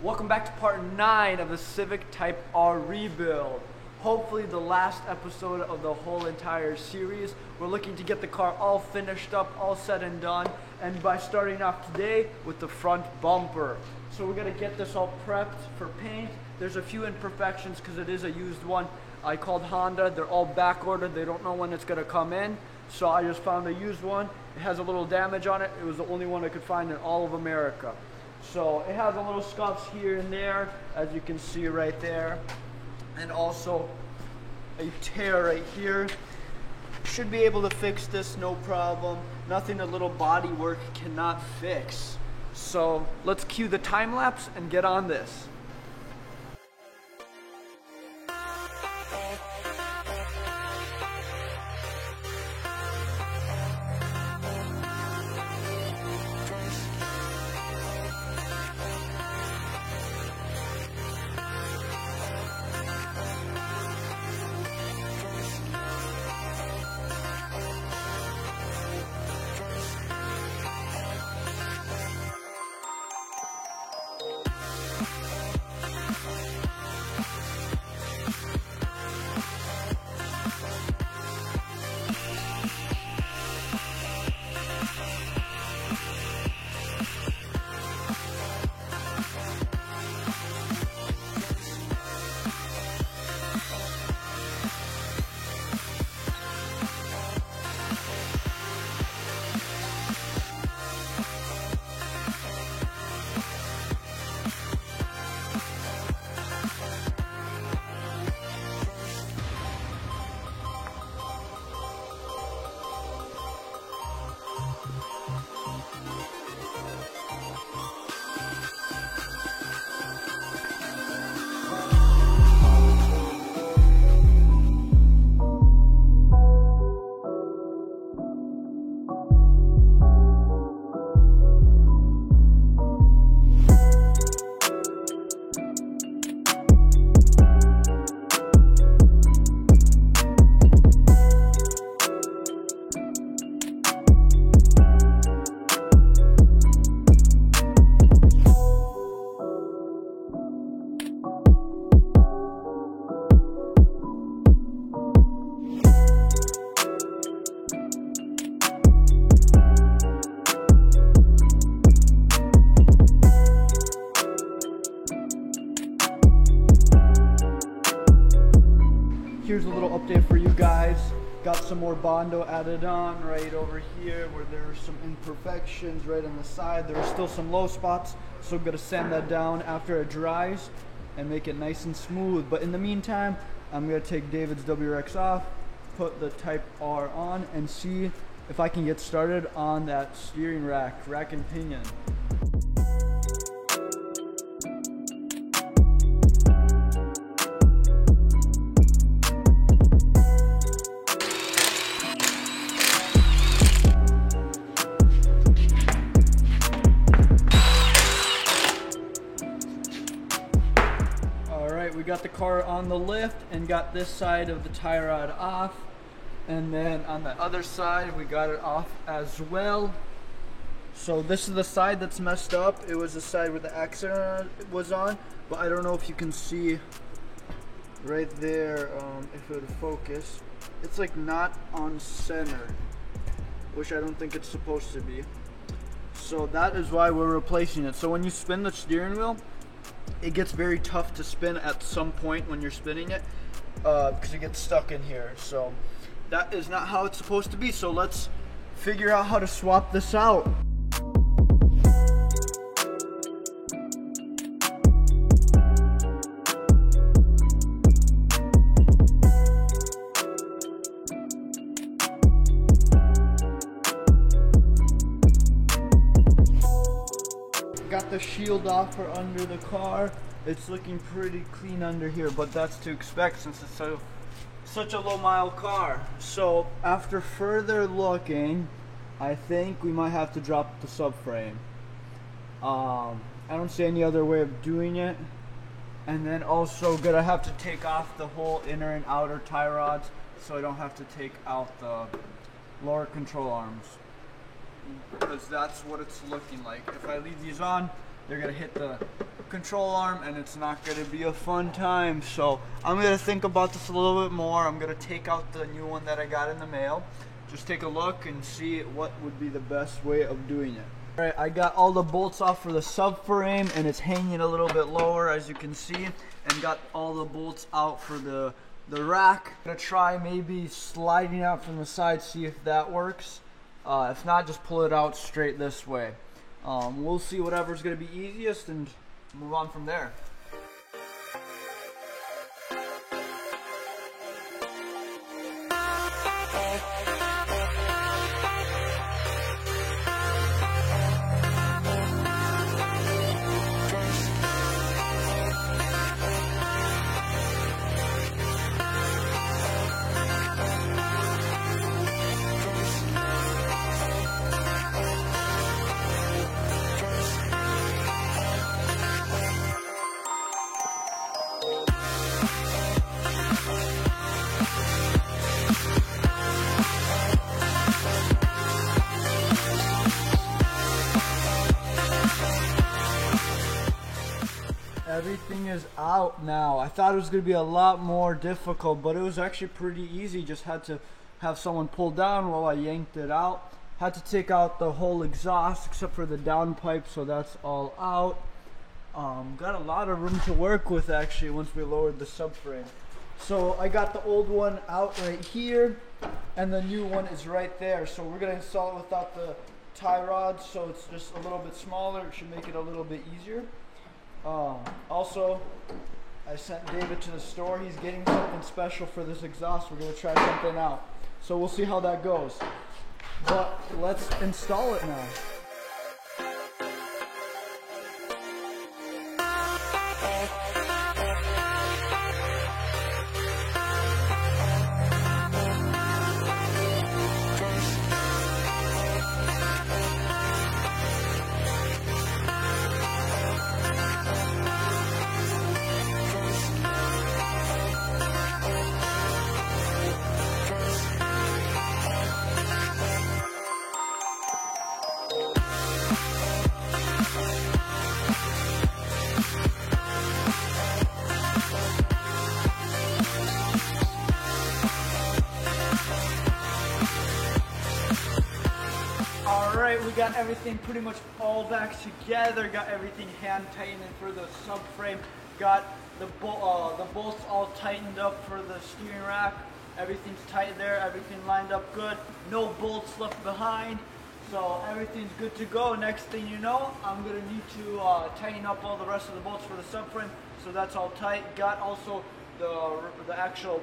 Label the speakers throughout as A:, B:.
A: Welcome back to part 9 of the Civic Type R rebuild. Hopefully the last episode of the whole entire series. We're looking to get the car all finished up, all said and done, and by starting off today with the front bumper. So we're going to get this all prepped for paint. There's a few imperfections because it is a used one. I called Honda, they're all back ordered, they don't know when it's going to come in. So I just found a used one. It has a little damage on it. It was the only one I could find in all of America. So it has a little scuffs here and there, as you can see right there. And also a tear right here. Should be able to fix this, no problem. Nothing a little body work cannot fix. So let's cue the time lapse and get on this. Here's a little update for you guys. Got some more Bondo added on right over here where there are some imperfections right on the side. There are still some low spots, so I'm gonna sand that down after it dries and make it nice and smooth. But in the meantime, I'm gonna take David's WRX off, put the Type R on, and see if I can get started on that steering rack and pinion. We got the car on the lift and got this side of the tie rod off, and then on the other side we got it off as well. So this is the side that's messed up. It was the side where the accident was on, but I don't know if you can see right there, if it would focus. It's like not on center, which I don't think it's supposed to be. So that is why we're replacing it. So when you spin the steering wheel, it gets very tough to spin at some point when you're spinning it because it gets stuck in here. So that is not how it's supposed to be. So let's figure out how to swap this out. Got the shield off for under the car. It's looking pretty clean under here, but that's to expect since it's such a low mile car. So after further looking, I think we might have to drop the subframe. I don't see any other way of doing it. And then also gonna have to take off the whole inner and outer tie rods so I don't have to take out the lower control arms. because that's what it's looking like. If I leave these on, they're gonna hit the control arm, and it's not going to be a fun time. So I'm going to think about this a little bit more. I'm going to take out the new one that I got in the mail. Just take a look and see what would be the best way of doing it. Alright, I got all the bolts off for the subframe, and it's hanging a little bit lower, as you can see, and got all the bolts out for the rack. I'm gonna try maybe sliding out from the side, see if that works. If not, just pull it out straight this way. We'll see whatever's gonna be easiest and move on from there. Everything is out now. I thought it was going to be a lot more difficult, but it was actually pretty easy. Just had to have someone pull down while I yanked it out. Had to take out the whole exhaust except for the downpipe, so that's all out. Got a lot of room to work with actually once we lowered the subframe. So I got the old one out right here, and the new one is right there. So we're going to install it without the tie rods, so it's just a little bit smaller. It should make it a little bit easier. Also, I sent David to the store. He's getting something special for this exhaust. We're going to try something out. So we'll see how that goes. But let's install it now. Alright, we got everything pretty much all back together. Got everything hand tightened for the subframe. Got the bolts all tightened up for the steering rack. Everything's tight there. Everything lined up good. No bolts left behind. So everything's good to go. Next thing you know, I'm going to need to tighten up all the rest of the bolts for the subframe. So that's all tight. Got also the actual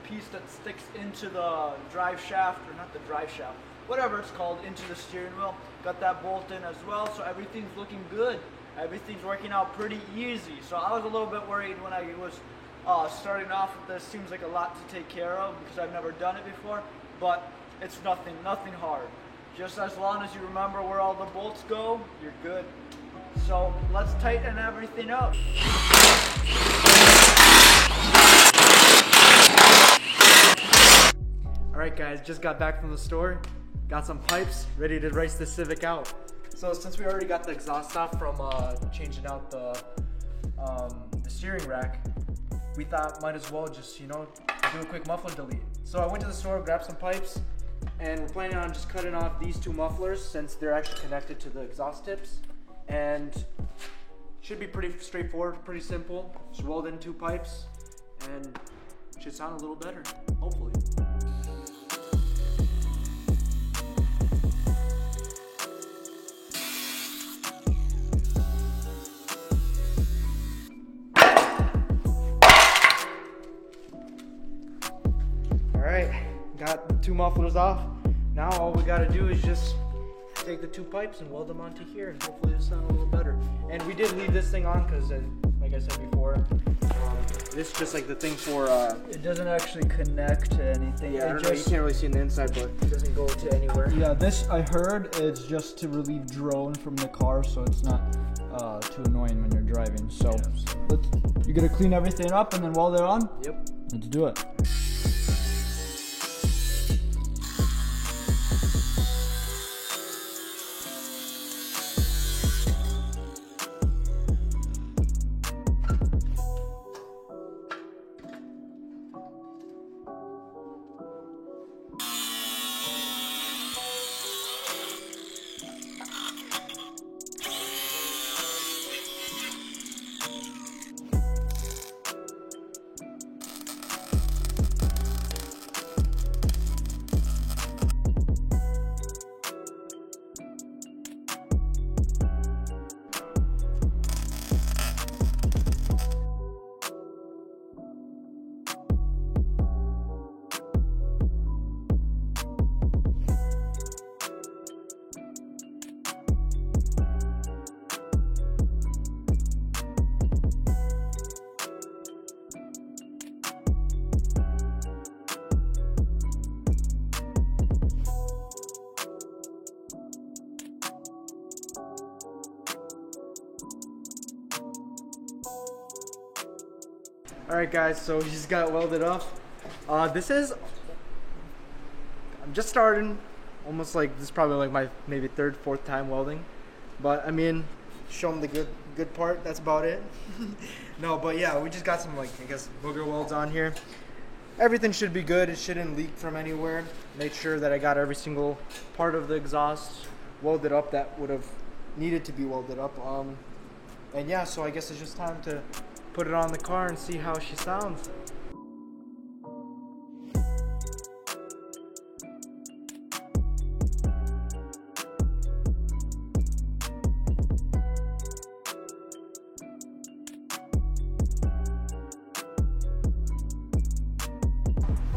A: piece that sticks into the drive shaft, or not the drive shaft, whatever it's called, into the steering wheel. Got that bolt in as well, so everything's looking good. Everything's working out pretty easy. So I was a little bit worried when I was starting off with this. Seems like a lot to take care of because I've never done it before, but it's nothing hard. Just as long as you remember where all the bolts go, you're good. So let's tighten everything up. Alright guys, just got back from the store. Got some pipes, ready to race the Civic out. So since we already got the exhaust off from changing out the steering rack, we thought might as well just, do a quick muffler delete. So I went to the store, grabbed some pipes, and we're planning on just cutting off these two mufflers since they're actually connected to the exhaust tips. And should be pretty straightforward, pretty simple. Just weld in two pipes and it should sound a little better, hopefully. Alright, got the two mufflers off. Now all we gotta do is just take the two pipes and weld them onto here, and hopefully it'll sound a little better. And we did leave this thing on because, like I said before, this is just like the thing for... it doesn't actually connect to anything. Yeah, you can't really see on the inside, but it doesn't go to anywhere. Yeah, this, I heard, it's just to relieve drone from the car, so it's not too annoying when you're driving. So, you're gonna clean everything up and then weld it on? Yep. Let's do it. Alright guys, so we just got welded up. I'm just starting, almost like this is probably like my maybe third, fourth time welding. But I mean, show them the good part, that's about it. No, but yeah, we just got some like, I guess, booger welds on here. Everything should be good, it shouldn't leak from anywhere. Made sure that I got every single part of the exhaust welded up that would have needed to be welded up. And yeah, so I guess it's just time to put it on the car and see how she sounds.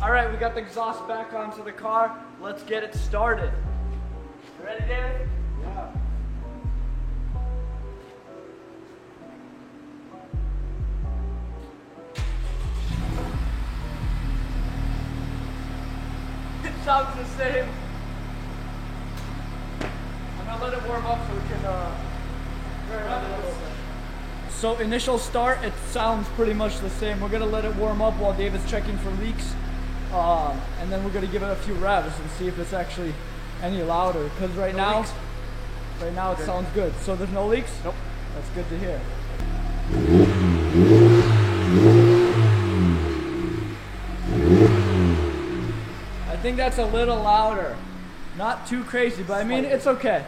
A: Alright, we got the exhaust back onto the car. Let's get it started. You ready, David? Yeah. It sounds the same. I'm gonna let it warm up so we can run it a little bit. So initial start, it sounds pretty much the same. We're gonna let it warm up while David's checking for leaks. And then we're gonna give it a few revs and see if it's actually any louder. Because right now it sounds good. So there's no leaks? Nope. That's good to hear. I think that's a little louder. Not too crazy, but I mean, it's okay.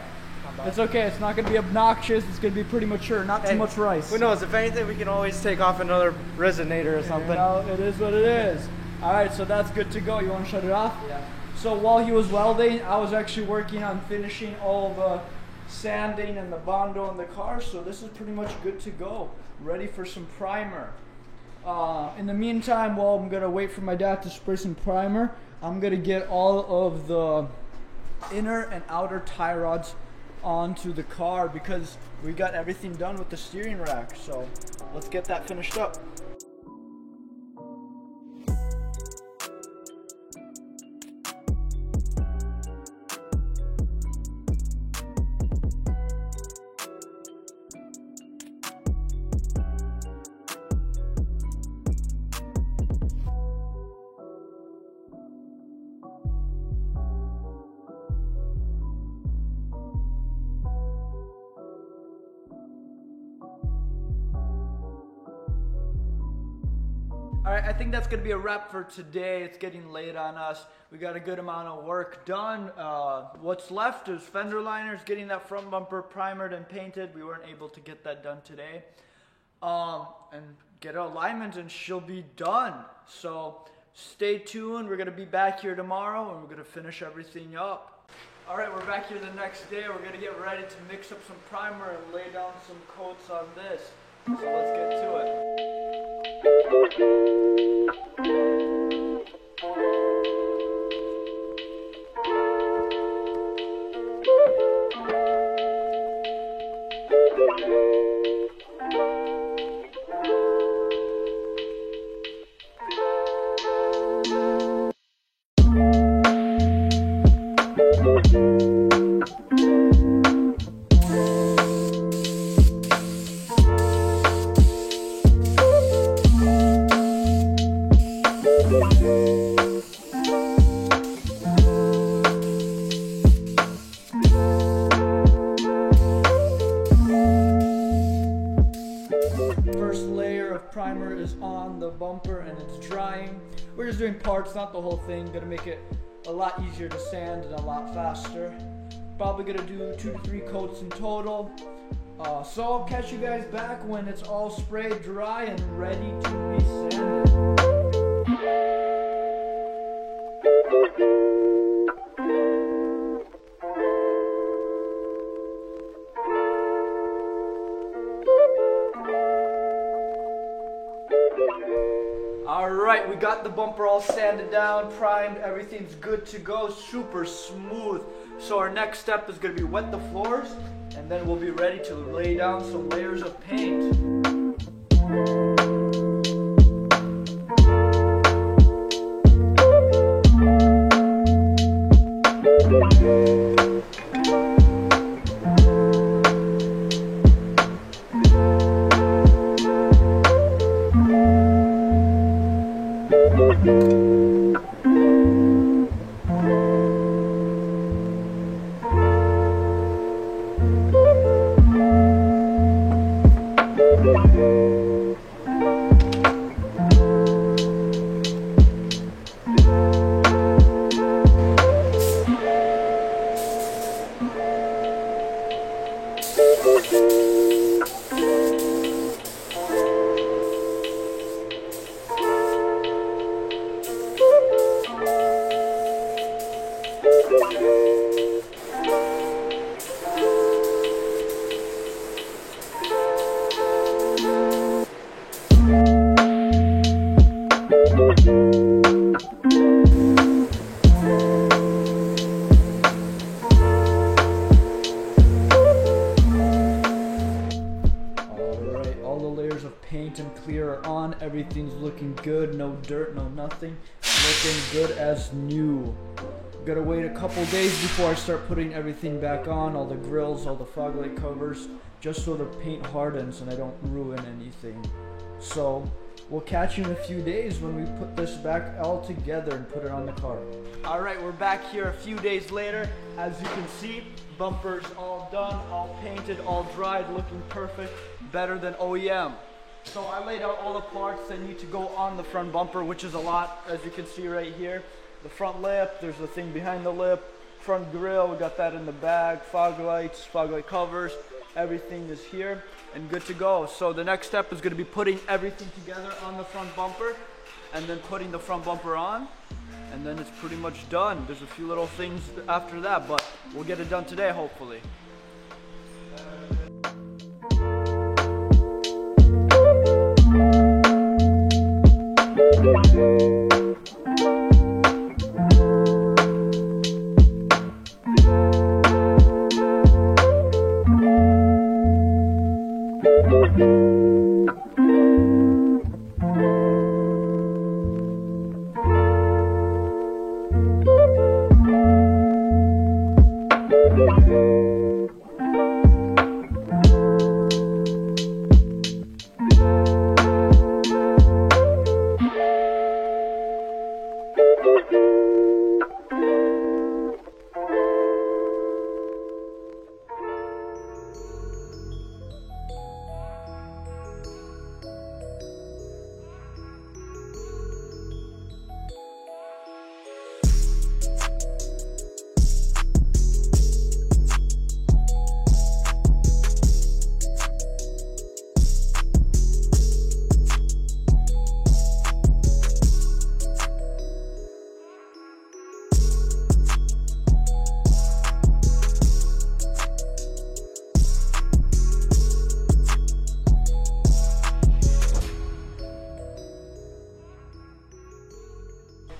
A: It's okay, it's not gonna be obnoxious, it's gonna be pretty mature, not too much rice. Who knows, if anything, we can always take off another resonator or something. You know, it is what it is. Alright, so that's good to go. You wanna shut it off? Yeah. So while he was welding, I was actually working on finishing all the sanding and the Bondo in the car, so this is pretty much good to go. Ready for some primer. In the meantime, while I'm gonna wait for my dad to spray some primer, I'm gonna get all of the inner and outer tie rods onto the car because we got everything done with the steering rack. So let's get that finished up. Alright, I think that's going to be a wrap for today. It's getting late on us. We got a good amount of work done. What's left is fender liners, getting that front bumper primered and painted. We weren't able to get that done today. And get her alignment and she'll be done. So stay tuned. We're going to be back here tomorrow and we're going to finish everything up. Alright, we're back here the next day. We're going to get ready to mix up some primer and lay down some coats on this. So let's get to it. First layer of primer is on the bumper and it's drying. We're just doing parts, not the whole thing. Gonna make it a lot easier to sand and a lot faster. Probably gonna do 2 to 3 coats in total. So I'll catch you guys back when it's all sprayed dry and ready to be sanded. Alright, we got the bumper all sanded down, primed, everything's good to go, super smooth. So our next step is going to be wet the floors, and then we'll be ready to lay down some layers of paint. Paint and clear are on. Everything's looking good. No dirt, no nothing. Looking good as new. Gotta wait a couple days before I start putting everything back on. All the grills, all the fog light covers, just so the paint hardens and I don't ruin anything. So we'll catch you in a few days when we put this back all together and put it on the car. All right, we're back here a few days later. As you can see, bumper's all done, all painted, all dried, looking perfect, better than OEM. So I laid out all the parts that need to go on the front bumper, which is a lot, as you can see right here. The front lip, there's the thing behind the lip, front grille, we got that in the bag, fog lights, fog light covers, everything is here and good to go. So the next step is going to be putting everything together on the front bumper and then putting the front bumper on, and then it's pretty much done. There's a few little things after that, but we'll get it done today, hopefully.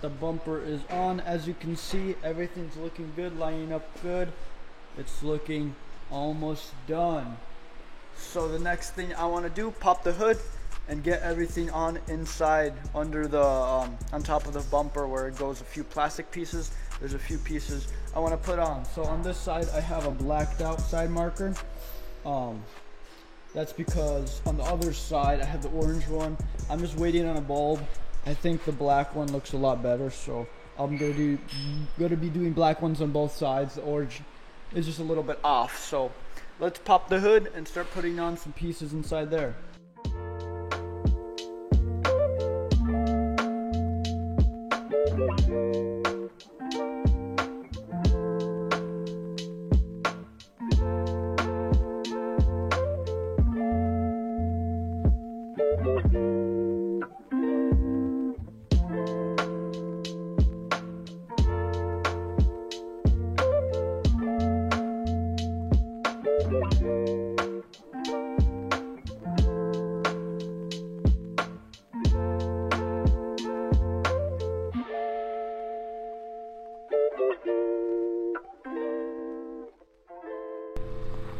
A: The bumper is on. As you can see, everything's looking good, lining up good. It's looking almost done. So the next thing I want to do, pop the hood and get everything on inside under the on top of the bumper where it goes a few plastic pieces. There's a few pieces I want to put on. So on this side I have a blacked out side marker. That's because on the other side I have the orange one. I'm just waiting on a bulb. I think the black one looks a lot better, so I'm gonna be doing black ones on both sides. The orange is just a little bit off, so let's pop the hood and start putting on some pieces inside there.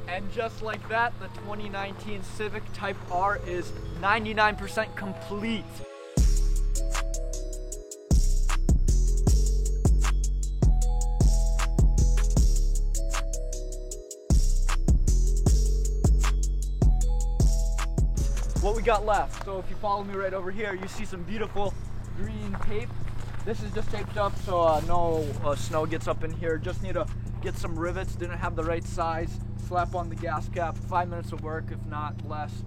A: And just like that, the 2019 Civic Type R is 99% complete. What we got left, so if you follow me right over here, you see some beautiful green tape. This is just taped up so no snow gets up in here. Just need to get some rivets. Didn't have the right size. Slap on the gas cap. 5 minutes of work, if not less.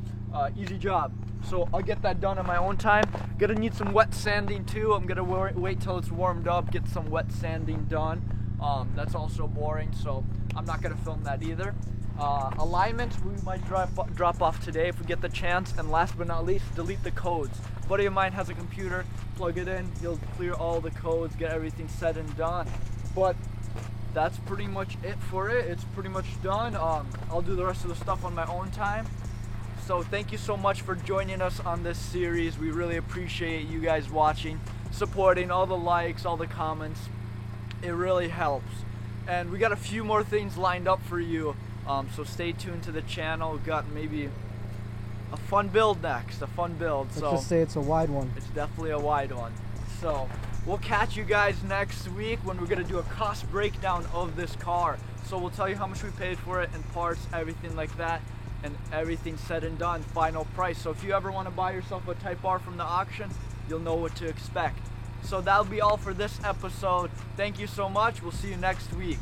A: Easy job. So I'll get that done in my own time. Gonna need some wet sanding too. I'm gonna wait till it's warmed up, get some wet sanding done. That's also boring, so I'm not gonna film that either. Alignment, we might drop off today if we get the chance. And last but not least, delete the codes. A buddy of mine has a computer, plug it in, he'll clear all the codes, get everything said and done. But that's pretty much it for it. It's pretty much done. I'll do the rest of the stuff on my own time. So thank you so much for joining us on this series. We really appreciate you guys watching, supporting, all the likes, all the comments. It really helps. And we got a few more things lined up for you. So stay tuned to the channel. We've got maybe a fun build next, a fun build.
B: Let's just say it's a wide one.
A: It's definitely a wide one. So we'll catch you guys next week when we're gonna do a cost breakdown of this car. So we'll tell you how much we paid for it and parts, everything like that, and everything said and done, final price. So if you ever want to buy yourself a Type R from the auction, you'll know what to expect. So that'll be all for this episode. Thank you so much. We'll see you next week.